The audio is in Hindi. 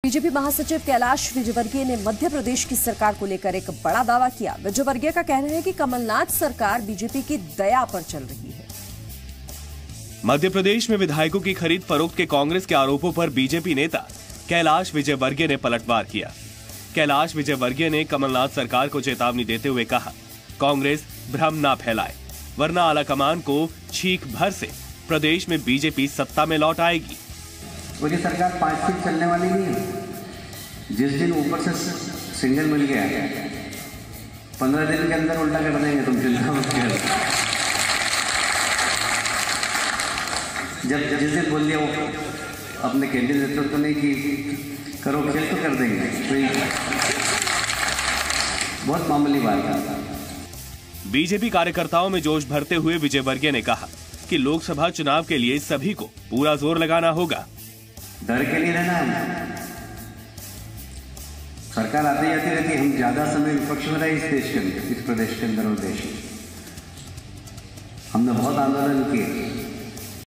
बीजेपी महासचिव कैलाश विजयवर्गीय ने मध्य प्रदेश की सरकार को लेकर एक बड़ा दावा किया। विजयवर्गीय का कहना है कि कमलनाथ सरकार बीजेपी की दया पर चल रही है। मध्य प्रदेश में विधायकों की खरीद फरोख्त के कांग्रेस के आरोपों पर बीजेपी नेता कैलाश विजयवर्गीय ने पलटवार किया। कैलाश विजयवर्गीय ने कमलनाथ सरकार को चेतावनी देते हुए कहा, कांग्रेस भ्रम ना फैलाए, वरना आलाकमान को छींक भर से प्रदेश में बीजेपी सत्ता में लौट आएगी। वो सरकार 5 फीट चलने वाली नहीं है। जिस दिन ऊपर से सिग्नल मिल गया 15 दिन के अंदर उल्टा कर देंगे, तुम चिंता मत करो। जब जिस दिन बोल दिया वो अपने केंद्रीय नेतृत्व ने कि करो खेल तो कर देंगे, तो बहुत मामूली बात है। बीजेपी कार्यकर्ताओं में जोश भरते हुए विजयवर्गीय ने कहा कि लोकसभा चुनाव के लिए सभी को पूरा जोर लगाना होगा। डर के नहीं रहना है। सरकार आती जाती रहती, हम ज्यादा समय विपक्ष में रहे इस देश के अंदर, इस प्रदेश के अंदर और देश में। हमने बहुत आंदोलन किए,